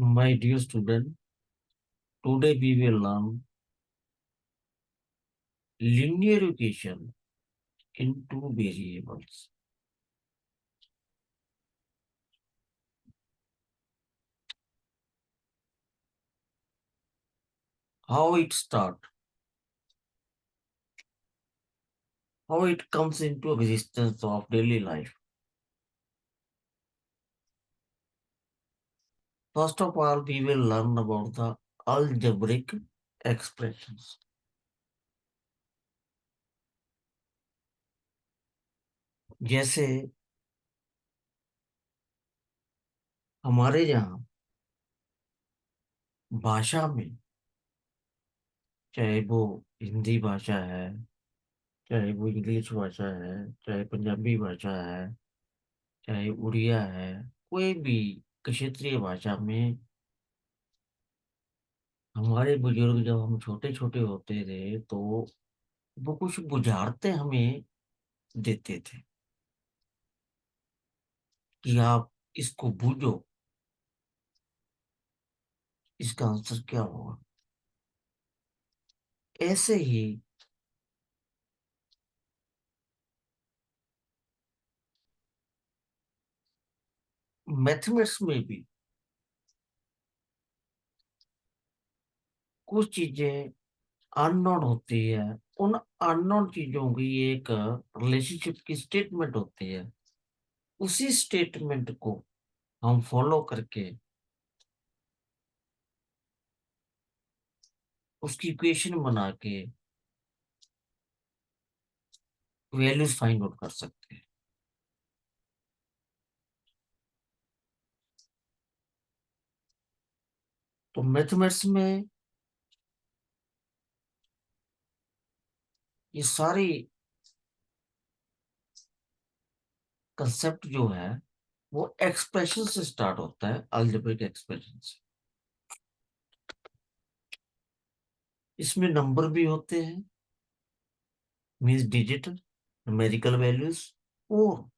My dear student, today we will learn linear equation in two variables. How it start, how it comes into existence of daily life. First of all, we will learn about the algebraic expressions. जैसे हमारे यहाँ भाषा में, चाहे वो हिंदी भाषा है, चाहे वो इंग्लिश भाषा है, चाहे पंजाबी भाषा है, चाहे उड़िया है, कोई भी क्षेत्रीय भाषा में हमारे बुजुर्ग जब हम छोटे छोटे होते थे तो वो कुछ बुझारते हमें देते थे कि आप इसको बूझो, इसका आंसर क्या होगा। ऐसे ही मैथमेटिक्स में भी कुछ चीजें अननोन होती है। उन अननोन चीजों की एक रिलेशनशिप की स्टेटमेंट होती है। उसी स्टेटमेंट को हम फॉलो करके उसकी इक्वेशन बना के वैल्यूज फाइंड आउट कर सकते हैं। तो मैथमेटिक्स में ये सारी कंसेप्ट जो है वो एक्सप्रेशन से स्टार्ट होता है, अलजेब्रिक एक्सप्रेशन से। इसमें नंबर भी होते हैं, मींस डिजिट, न्यूमेरिकल वैल्यूज, और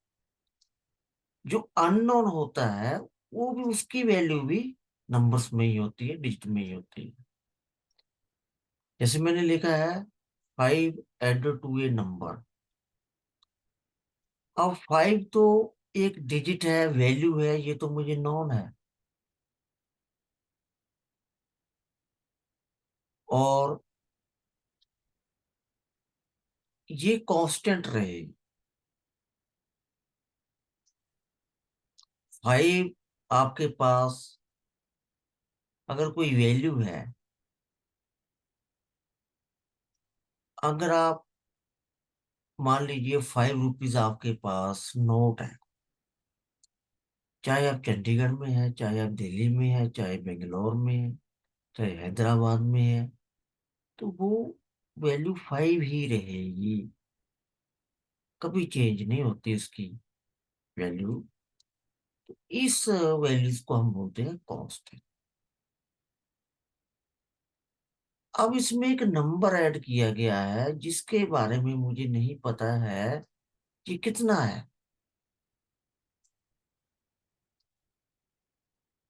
जो अननोन होता है वो भी, उसकी वैल्यू भी नंबर्स में ही होती है, डिजिट में ही होती है। जैसे मैंने लिखा है 5 एडेड टू ए नंबर। अब 5 तो एक डिजिट है, वैल्यू है, ये तो मुझे नॉन है, और ये कांस्टेंट रहे। 5 आपके पास अगर कोई वैल्यू है, अगर आप मान लीजिए 5 रुपीज आपके पास नोट है, चाहे आप चंडीगढ़ में है, चाहे आप दिल्ली में है, चाहे बेंगलोर में है, चाहे हैदराबाद में है, तो वो वैल्यू 5 ही रहेगी, कभी चेंज नहीं होती उसकी वैल्यू। इस वैल्यूज को हम बोलते हैं कांस्टेंट। अब इसमें एक नंबर ऐड किया गया है जिसके बारे में मुझे नहीं पता है कि कितना है।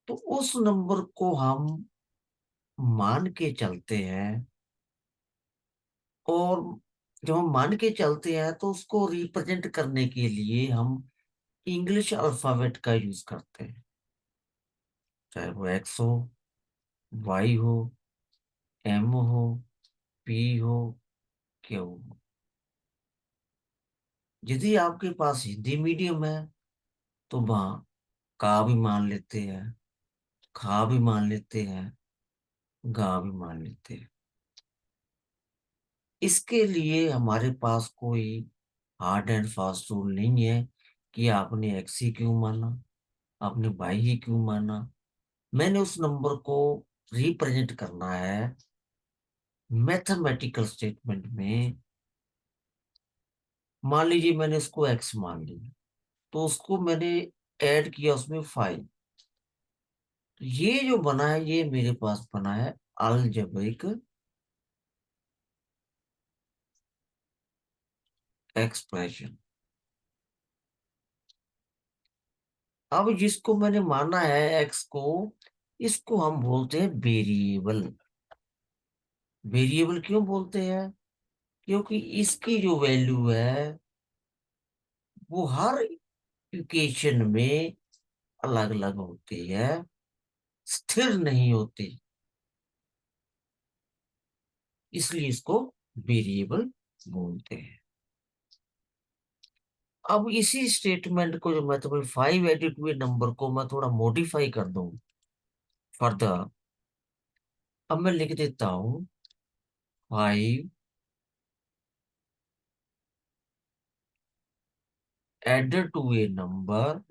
तो उस नंबर को हम मान के चलते हैं, और जब हम मान के चलते हैं तो उसको रिप्रेजेंट करने के लिए हम इंग्लिश अल्फाबेट का यूज करते हैं, चाहे वो एक्स हो, वाई हो, एम हो, पी हो, क्यू हो। यदि आपके पास हिंदी मीडियम है तो वहाँ का भी मान लेते हैं, खा भी मान लेते हैं, गा भी मान लेते हैं। इसके लिए हमारे पास कोई हार्ड एंड फास्ट रूल नहीं है कि आपने एक्स ही क्यों माना, आपने वाई ही क्यों माना। मैंने उस नंबर को रिप्रेजेंट करना है मैथमेटिकल स्टेटमेंट में। मान लीजिए मैंने इसको एक्स मान लिया, तो उसको मैंने ऐड किया उसमें 5। तो ये जो बना है ये मेरे पास बना है अलजेब्रिक एक्सप्रेशन। अब जिसको मैंने माना है एक्स को, इसको हम बोलते हैं वेरिएबल। वेरिएबल क्यों बोलते हैं? क्योंकि इसकी जो वैल्यू है वो हर इक्वेशन में अलग अलग होती है, स्थिर नहीं होती, इसलिए इसको वेरिएबल बोलते हैं। अब इसी स्टेटमेंट को, जो मैं तुम्हें 5 एडिट हुए नंबर को मैं थोड़ा मॉडिफाई कर दूं फर्दर। अब मैं लिख देता हूं 5 added to a number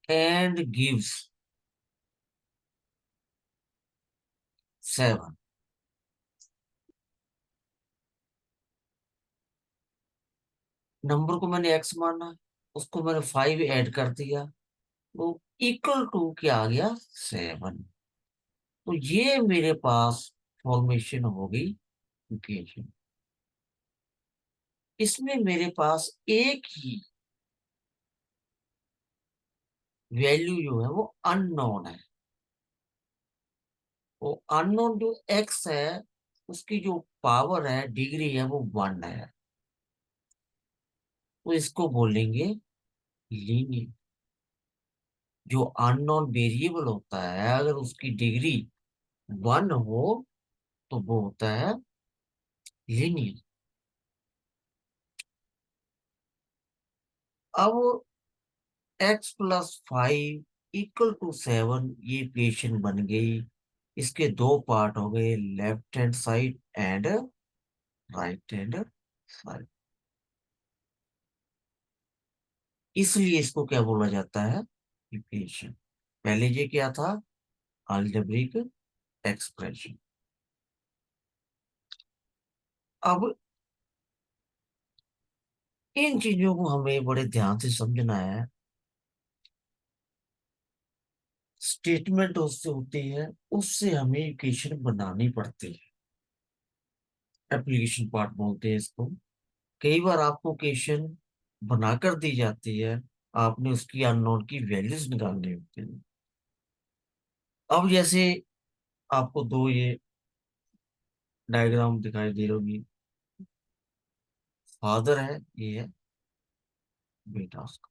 and gives 7। Number को मैंने एक्स माना, उसको मैंने 5 ऐड कर दिया, तो इक्वल टू क्या आ गया? 7। तो ये मेरे पास फॉर्मेशन हो गई इक्वेशन। इसमें मेरे पास एक ही वैल्यू जो है वो अननोन है। वो अननोन जो एक्स है, उसकी जो पावर है, डिग्री है, वो 1 है। तो इसको बोलेंगे लीनियर। जो अननोन वेरिएबल होता है, अगर उसकी डिग्री 1 हो तो वो होता है लीनियर। अब x+5 इक्वल टू 7, ये इक्वेशन बन गई। इसके दो पार्ट हो गए, left hand side and right hand side. इसलिए इसको क्या बोला जाता है? इक्वेशन। पहले ये क्या था? Algebraic expression. अब इन चीजों को हमें बड़े ध्यान से समझना है। स्टेटमेंट उससे होती है, उससे हमें इक्वेशन बनानी पड़ती है। एप्लीकेशन पार्ट बोलते हैं इसको। कई बार आपको इक्वेशन बनाकर दी जाती है, आपने उसकी अननोन की वैल्यूज निकालनी होती है। अब जैसे आपको दो ये डायग्राम दिखाई दे रही होगी। फादर है, ये है बेटा उसका।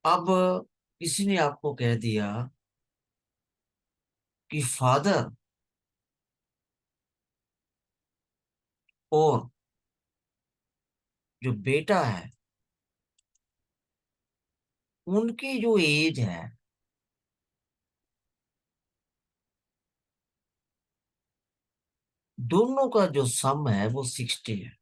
अब किसी ने आपको कह दिया कि फादर और जो बेटा है, उनकी जो एज है, दोनों का जो सम है वो 60 है।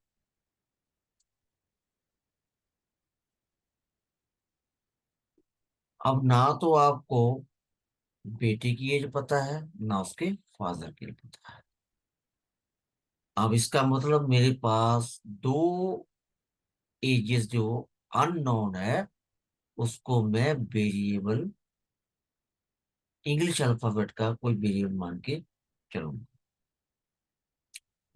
अब ना तो आपको बेटे की एज पता है, ना उसके फादर की पता है। अब इसका मतलब मेरे पास दो एजेस जो अननोन है, उसको मैं वेरिएबल, इंग्लिश अल्फाबेट का कोई वेरिएबल मान के चलूंगा।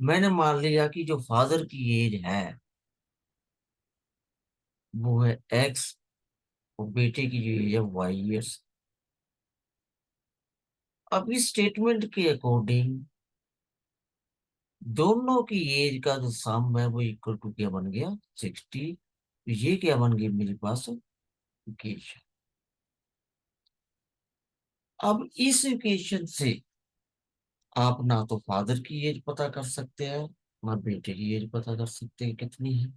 मैंने मान लिया कि जो फादर की एज है वो है एक्स, और बेटे की जो एज है Y ईयर्स। अब इस स्टेटमेंट के अकॉर्डिंग दोनों की एज का जो सम है वो इक्वल टू क्या बन गया? 60। तो ये क्या बन गई मेरे पास? इक्वेशन। अब इस इक्वेशन से आप ना तो फादर की एज पता कर सकते हैं, ना बेटे की एज पता कर सकते हैं कितनी है।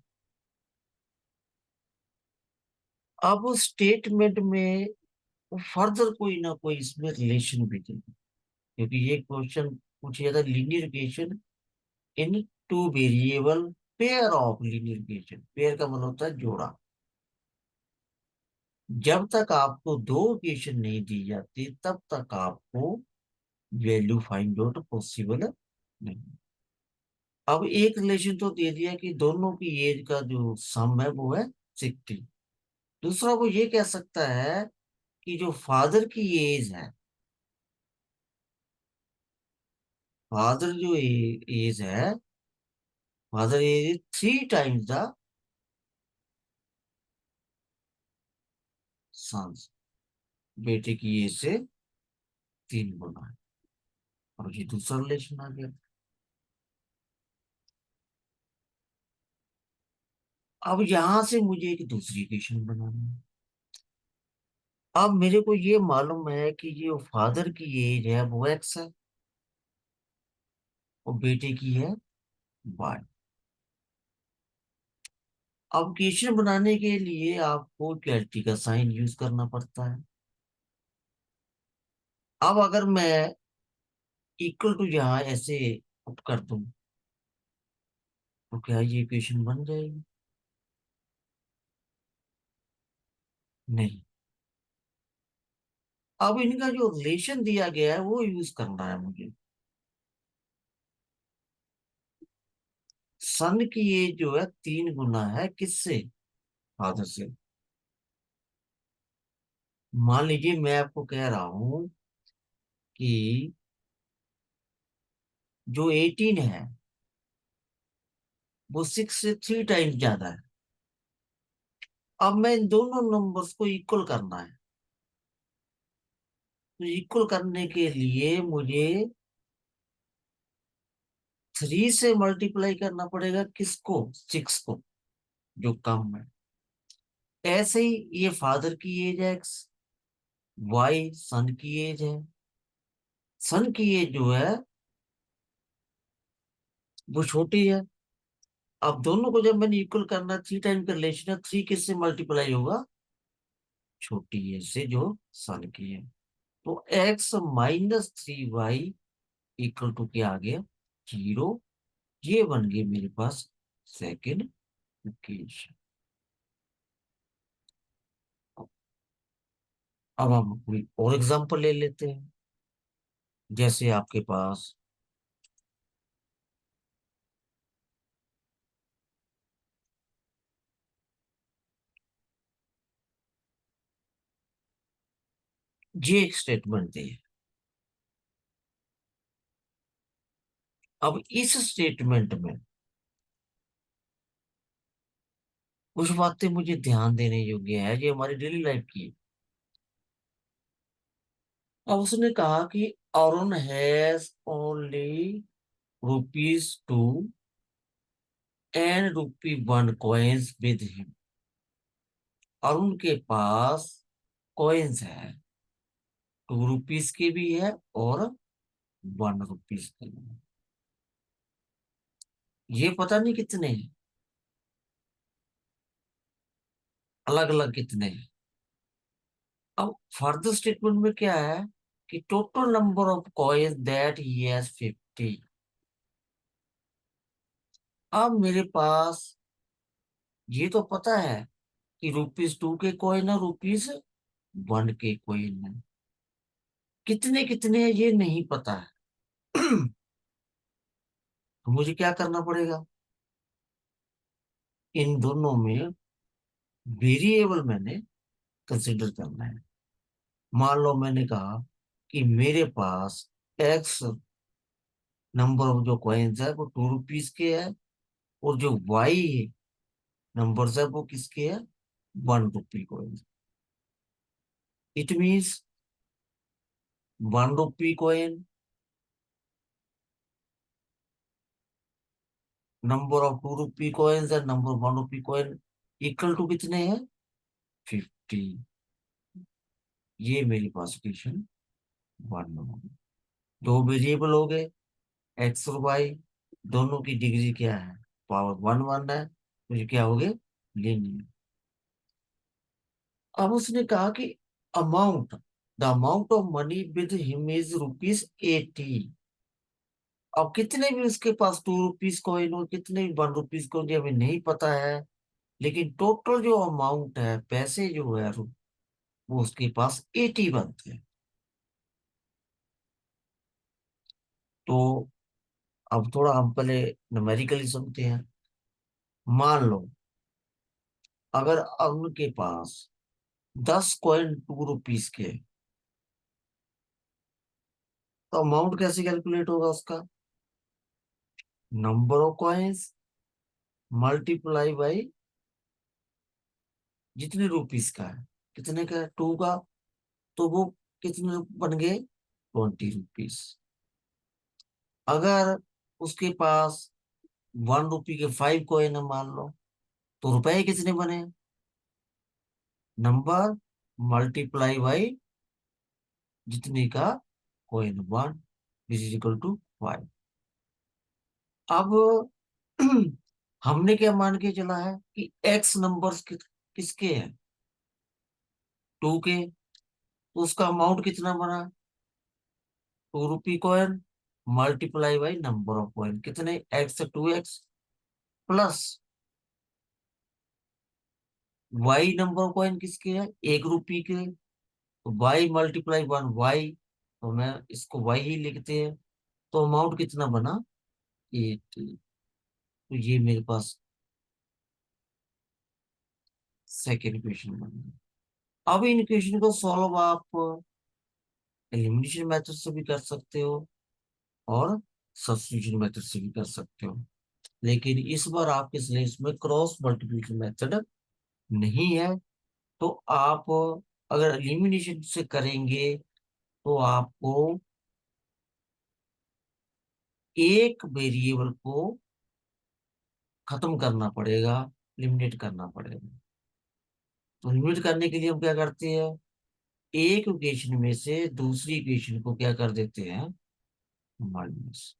अब स्टेटमेंट में फर्दर कोई ना कोई इसमें रिलेशन भी देगा, क्योंकि ये क्वेश्चन पूछा जाता है linear equation in two variable pair of linear equation. Pair का मतलब होता है जोड़ा। जब तक आपको दो इक्वेशन नहीं दी जाती तब तक आपको वैल्यू फाइंड आउट पॉसिबल नहीं। अब एक रिलेशन तो दे दिया कि दोनों की एज का जो सम है वो है 60। दूसरा वो ये कह सकता है कि जो फादर की एज है, फादर जो एज है father age is 3 times the son's. बेटे की एज से 3 गुना है। और ये दूसरा रिलेशन आ गया। अब यहां से मुझे एक दूसरी इक्वेशन बनानी है। अब मेरे को ये मालूम है कि ये फादर की एज है वो एक्स है, और बेटे की है वाई। अब इक्वेशन बनाने के लिए आपको इक्वलिटी का साइन यूज करना पड़ता है। अब अगर मैं इक्वल टू यहाँ ऐसे पुट कर दूं, तो क्या ये इक्वेशन बन जाएगी? नहीं। अब इनका जो रिलेशन दिया गया है वो यूज करना है मुझे। सन की एज जो है 3 गुना है किससे? फादर से। मान लीजिए मैं आपको कह रहा हूं कि जो 18 है वो 6 से 3 टाइम्स ज्यादा है। अब मैं इन दोनों नंबर्स को इक्वल करना है। तो इक्वल करने के लिए मुझे 3 से मल्टीप्लाई करना पड़ेगा किसको? 6 को, जो कम है। ऐसे ही ये फादर की एज है एक्स, वाई सन की एज है। सन की एज जो है वो छोटी है। अब दोनों को जब मैंने इक्वल करना, 3 टाइम का रिलेशन है, 3 किससे मल्टीप्लाई होगा? छोटी एज से जो सन की है। तो x-3y इक्वल टू क्या आ गया? 0। ये बन गई मेरे पास सेकेंड इक्वेशन। अब हम कोई और एग्जांपल ले लेते हैं। जैसे आपके पास ये एक स्टेटमेंट दी है। अब इस स्टेटमेंट में कुछ बातें मुझे ध्यान देने योग्य है, ये हमारी डेली लाइफ की है। अब उसने कहा कि Arun has only ₹2 and ₹1 coins with him. Arun के पास कॉइन्स है, ₹2 के भी है और ₹1 के भी है। ये पता नहीं कितने हैं, अलग अलग कितने हैं। अब फर्दर स्टेटमेंट में क्या है कि total number of coins that he has 50। अब मेरे पास ये तो पता है कि ₹2 के कॉइन है, ₹1 के कॉइन है। कितने कितने हैं ये नहीं पता है। तो मुझे क्या करना पड़ेगा? इन दोनों में वेरिएबल मैंने कंसिडर करना है। मान लो मैंने कहा कि मेरे पास एक्स नंबर ऑफ जो कॉइन्स है वो ₹2 के है, और जो वाई नंबर्स है वो किसके है? ₹1 coins. It means ₹1 coin, number of ₹2 coins and number of ₹1 coin equal to कितने हैं? 50। ये मेरे पास इक्वेशन 1 होगी। दो वेरिएबल हो गए, एक्स और वाई। दोनों की डिग्री क्या है? पावर 1 1 है, तो ये क्या हो गए? लीनियर। अब उसने कहा कि amount the amount of money with him is ₹80। अब कितने भी उसके पास ₹2 कॉइन और कितने भी ₹1 कॉइन, हमें नहीं पता है। लेकिन टोटल जो अमाउंट है, पैसे जो है, वो उसके पास 80 बनते हैं। तो अब थोड़ा हम पहले न्यूमेरिकली समझते हैं। मान लो अगर अरुण के पास 10 कॉइन ₹2 के, तो अमाउंट कैसे कैलकुलेट होगा उसका? Number of coins multiply by जितने रुपीस का है, कितने का है, 2 का, तो वो कितने बन गए, 20 रुपीस। अगर उसके पास 1 रुपी के 5 कॉइन है मान लो, तो रुपए कितने बने, नंबर मल्टीप्लाई बाई जितने का कॉइन 1 इज इक्वल टू 5। अब हमने क्या मान के चला है कि एक्स नंबर्स किसके हैं, 2 के, तो उसका अमाउंट कितना बना, 2 rupee coin multiply by number of coin, कितने, x, 2x, plus y number of coin किसके है, 1 रुपी के, तो वाई मल्टीप्लाई 1 वाई, तो मैं इसको वाई ही लिखते हैं, तो अमाउंट कितना बना, 8। तो ये मेरे पास सेकेंड क्वेश्चन बन गया। अब इन क्वेश्चन को सॉल्व आप एलिमिनेशन मेथड से भी कर सकते हो और सब्स्टिट्यूशन मेथड से भी कर सकते हो, लेकिन इस बार आपके सिलेबस में क्रॉस मल्टीप्लिकेशन मेथड नहीं है। तो आप अगर एलिमिनेशन से करेंगे तो आपको एक वेरिएबल को खत्म करना पड़ेगा, एलिमिनेट करना पड़ेगा। तो एलिमिनेट करने के लिए हम क्या करते हैं, एक इक्वेशन में से दूसरी इक्वेशन को क्या कर देते हैं, minus,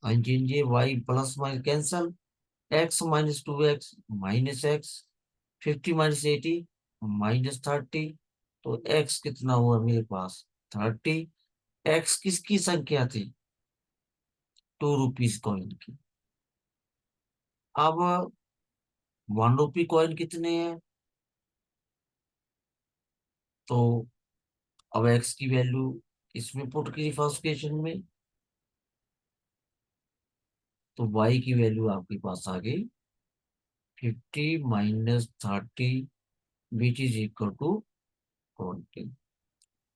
sign change, Y plus minus cancel, X minus 2x minus X, 50 - 80 -30, तो एक्स कितना हुआ मेरे पास, 30। एक्स किसकी संख्या थी, 2 रुपीज कॉइन की। अब 1 रुपी कॉइन कितने हैं, तो अब एक्स की वैल्यू इसमें पुट की फर्स्ट क्वेश्चन में, तो वाई की वैल्यू आपके पास आ गई 50 - 30 विच इज इक्वल टू 20।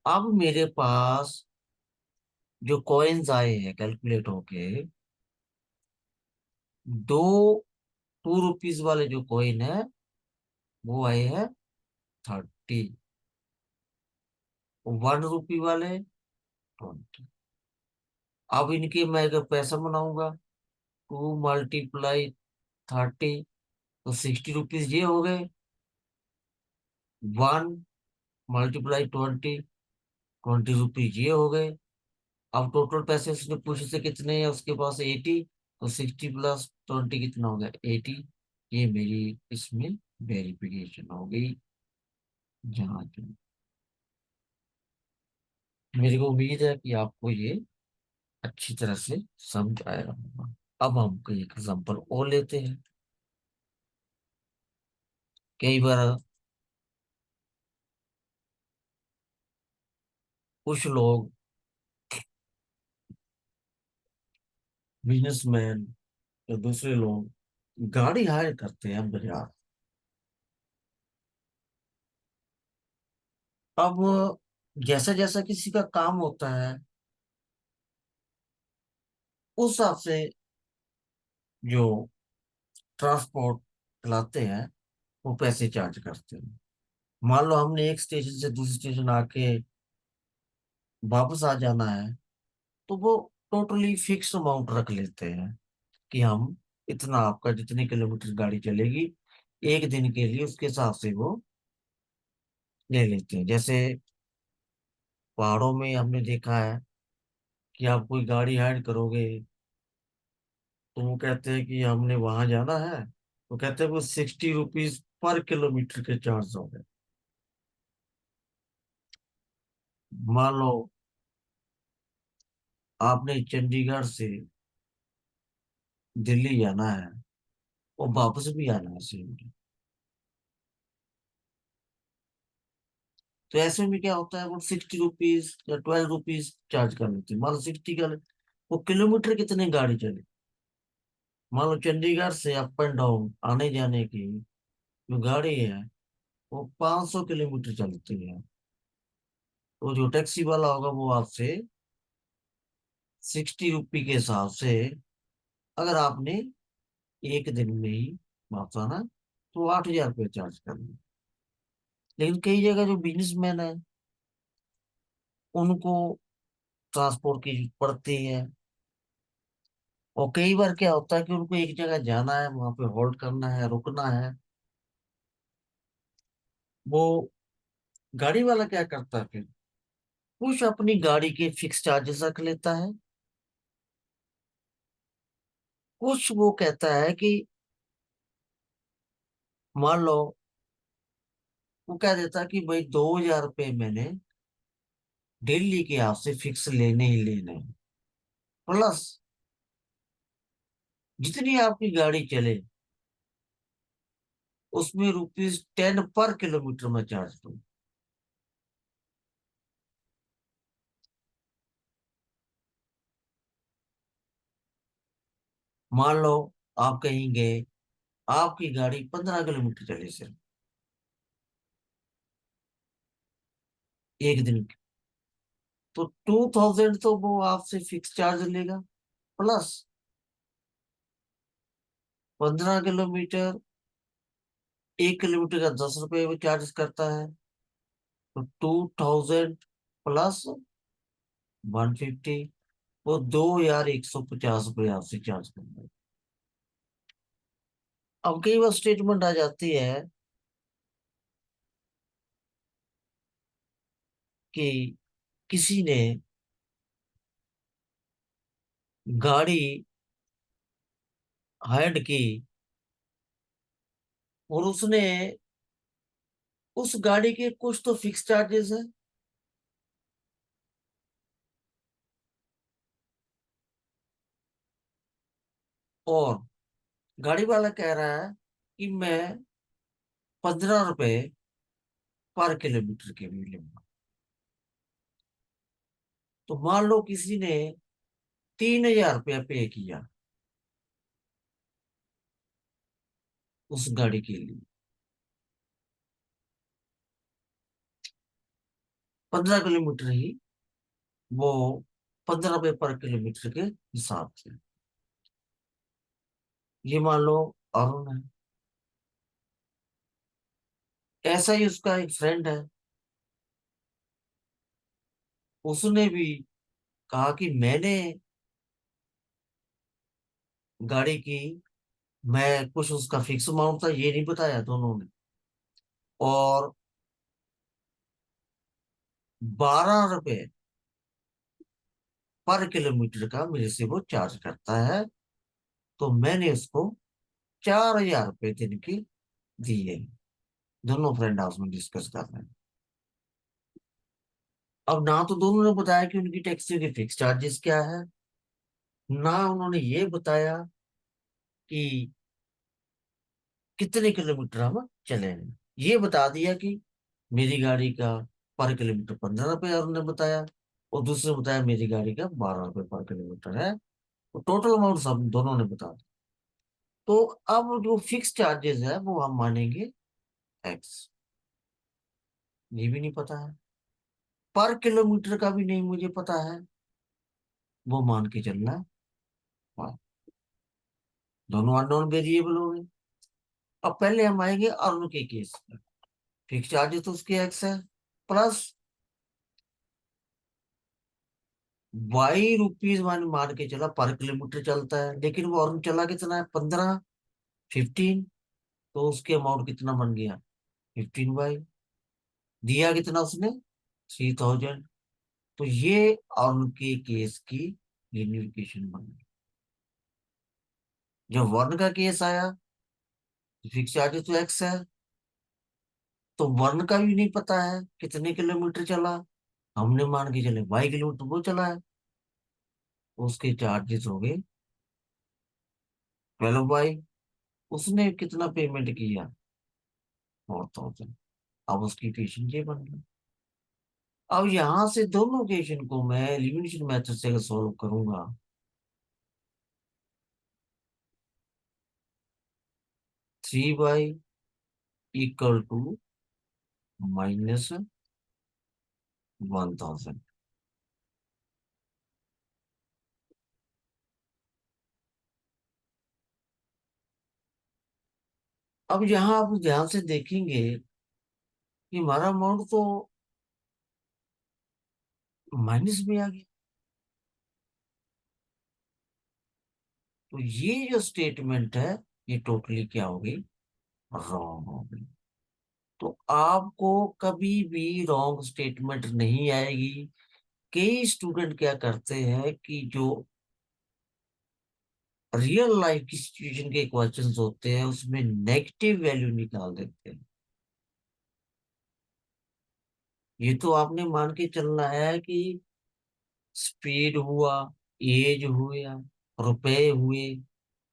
अब मेरे पास जो कॉइन्स आए हैं कैलकुलेट होके, दो 2 रुपीज वाले जो कॉइन है वो आए हैं 30, 1 रुपी वाले 20। अब इनके मैं अगर पैसा बनाऊंगा, 2 × 30 तो 60 रुपीज ये हो गए, 1 × 20 20 रुपीज ये हो गए। अब टोटल पैसे उसने पूछे से कितने हैं, उसके पास 80, तो 60 + 20 कितना हो गया, 80। ये मेरी इसमें वेरिफिकेशन हो गई यहाँ की। मेरे को उम्मीद है कि आपको ये अच्छी तरह से समझ आया होगा। अब हम कोई एग्जांपल और लेते हैं। कई बार कुछ लोग, बिजनेसमैन या दूसरे लोग गाड़ी हायर करते हैं बाजार। अब जैसा जैसा किसी का काम होता है उस हिसाब से जो ट्रांसपोर्ट चलाते हैं वो पैसे चार्ज करते हैं। मान लो हमने एक स्टेशन से दूसरे स्टेशन आके वापस आ जाना है, तो वो टोटली फिक्स अमाउंट रख लेते हैं कि हम इतना, आपका जितने किलोमीटर गाड़ी चलेगी एक दिन के लिए, उसके हिसाब से वो ले लेते हैं। जैसे पहाड़ों में हमने देखा है कि आप कोई गाड़ी हायर करोगे तो वो कहते हैं कि हमने वहां जाना है, तो कहते हैं वो 60 रुपीज पर किलोमीटर के चार्ज हो गए। मान लो आपने चंडीगढ़ से दिल्ली जाना है और वापस भी आना है सेम डे, तो ऐसे में क्या होता है, वो 60 रुपीज या 12 रुपीज चार्ज कर लेते हैं। मान लो 60 का, वो किलोमीटर कितने गाड़ी चले, मान लो चंडीगढ़ से अप एंड डाउन आने जाने की जो गाड़ी है वो 500 किलोमीटर चलती है, तो जो टैक्सी वाला होगा वो आपसे 60 रुपी के हिसाब से अगर आपने एक दिन में ही वापस आना, तो 8,000 रुपये चार्ज करना। लेकिन कई जगह जो बिजनेसमैन है, उनको ट्रांसपोर्ट की जरूरत पड़ती है। और कई बार क्या होता है कि उनको एक जगह जाना है, वहां पे होल्ड करना है, रुकना है। वो गाड़ी वाला क्या करता है फिर, कुछ अपनी गाड़ी के फिक्स चार्जेस रख लेता है। कुछ वो कहता है कि मान लो, वो कह देता है कि भाई 2,000 रुपये मैंने दिल्ली के आपसे फिक्स लेने ही लेने हैं, प्लस जितनी आपकी गाड़ी चले उसमें ₹10 पर किलोमीटर में चार्ज दूं। मान लो आप कहीं गए, आपकी गाड़ी 15 किलोमीटर चली सिर्फ एक दिन की, तो 2,000 तो वो आपसे फिक्स चार्ज लेगा, प्लस 15 किलोमीटर, 1 किलोमीटर का 10 रुपये वो चार्ज करता है। तो 2,000 प्लस 150, वो 2,150 रुपये आपसे चार्ज करता है। अब कई बार स्टेटमेंट आ जाती है कि किसी ने गाड़ी हायर्ड की, और उसने उस गाड़ी के कुछ तो फिक्स चार्जेस है, और गाड़ी वाला कह रहा है कि मैं 15 रुपए पर किलोमीटर के भी लूंगा। तो मान लो किसी ने 3,000 रुपया पे किया उस गाड़ी के लिए, 15 किलोमीटर ही, वो 15 रुपए पर किलोमीटर के हिसाब से। ये मान लो अरुण है, ऐसा ही उसका एक फ्रेंड है, उसने भी कहा कि मैंने गाड़ी की, मैं कुछ उसका फिक्स अमाउंट था ये नहीं बताया दोनों ने, और 12 रुपए पर किलोमीटर का मेरे से वो चार्ज करता है। तो मैंने उसको 4,000 रुपये दिन के दिए। दोनों फ्रेंड हाउस में डिस्कस कर रहे हैं। अब ना तो दोनों ने बताया कि उनकी टैक्सी के फिक्स चार्जेस क्या है, ना उन्होंने ये बताया कि कितने किलोमीटर हम चले हैं। ये बता दिया कि मेरी गाड़ी का पर किलोमीटर 15 रुपये और उन्होंने बताया, और दूसरे ने बताया मेरी गाड़ी का 12 रुपये पर किलोमीटर है। तो टोटल अमाउंट सब दोनों ने बता दिया। तो अब जो फिक्स चार्जेस है वो हम मानेंगे एक्स। ये भी नहीं पता है, पर किलोमीटर का भी नहीं मुझे पता है, वो मान के चलना है। हाँ, दोनों अननोन वेरिएबल हो गए। अब पहले हम आएंगे अरुण के केस में। फिक्स चार्जेस तो उसके एक्स है, प्लस ₹Y मान मान के चला पर किलोमीटर चलता है, लेकिन वो अरुण चला कितना है, 15, 15। तो उसके अमाउंट कितना बन गया, 15Y। दिया कितना उसने, 3,000। तो ये अरुण के केस की यूनिफिकेशन बन गई। जब वर्ण का केस आया, फिक्स चार्जेस तो एक्स है, तो वर्ण का भी नहीं पता है कितने किलोमीटर चला। हमने मान के चले Y किलोमीटर वो चला है, उसके चार्जेस हो गए 12Y। उसने कितना पेमेंट किया, 4,000। अब उसकी इक्वेशन ये बन गई। अब यहां से दोनों इक्वेशन को मैं एलिमिनेशन मेथड से सोल्व करूंगा। 3Y equal to -1,000। अब यहाँ आप ध्यान से देखेंगे कि हमारा अमाउंट तो माइनस में आ गया। तो ये जो स्टेटमेंट है, ये टोटली क्या हो गई, रॉन्ग हो गई। तो आपको कभी भी रॉन्ग स्टेटमेंट नहीं आएगी। कई स्टूडेंट क्या करते हैं कि जो रियल लाइफ की सिचुएशन के क्वेश्चंस होते हैं उसमें नेगेटिव वैल्यू निकाल देते हैं। ये तो आपने मान के चलना है कि स्पीड हुआ, एज हुआ, रुपए हुए,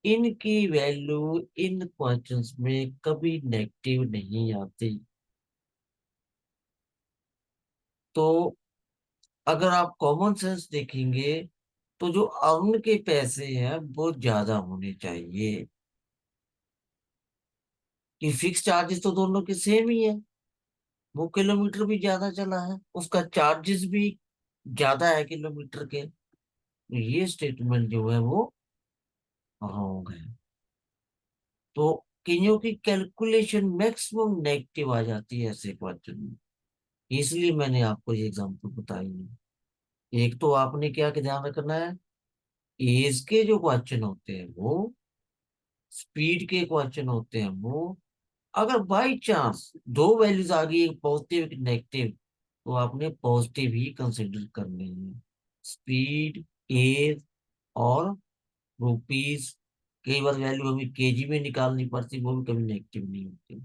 इनकी वैल्यू इन क्वेश्चंस में कभी नेगेटिव नहीं आती। तो अगर आप कॉमन सेंस देखेंगे तो जो अर्न के पैसे हैं वो ज्यादा होने चाहिए, कि फिक्स चार्जेस तो दोनों के सेम ही है। वो किलोमीटर भी ज्यादा चला है, उसका चार्जेस भी ज्यादा है किलोमीटर के। तो ये स्टेटमेंट जो है वो रॉन्ग है। तो कईयों की कैलकुलेशन मैक्सिमम नेगेटिव आ जाती है ऐसे क्वेश्चन में। इसलिए मैंने आपको ये एग्जांपल बताई है। एक तो आपने क्या ध्यान रखना है, एज के जो क्वेश्चन होते हैं वो, स्पीड के क्वेश्चन होते हैं वो, अगर बाई चांस दो वैल्यूज आ गई, एक पॉजिटिव एक नेगेटिव, तो आपने पॉजिटिव ही कंसिडर करनी है। स्पीड, एज और रुपीस, कई बार वैल्यू हमें केजी में निकालनी पड़ती, वो भी कभी नेगेटिव नहीं होती।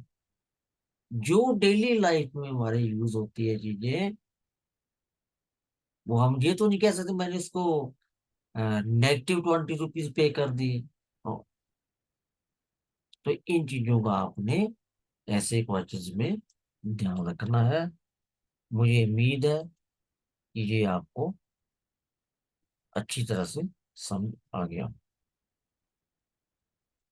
जो डेली लाइफ में हमारे यूज होती है चीजें, वो हम ये तो नहीं कह सकते मैंने इसको -20 रुपीज पे कर दिए। तो तो इन चीजों का आपने ऐसे क्वेश्चंस में ध्यान रखना है। मुझे उम्मीद है कि ये आपको अच्छी तरह से समझ आ गया।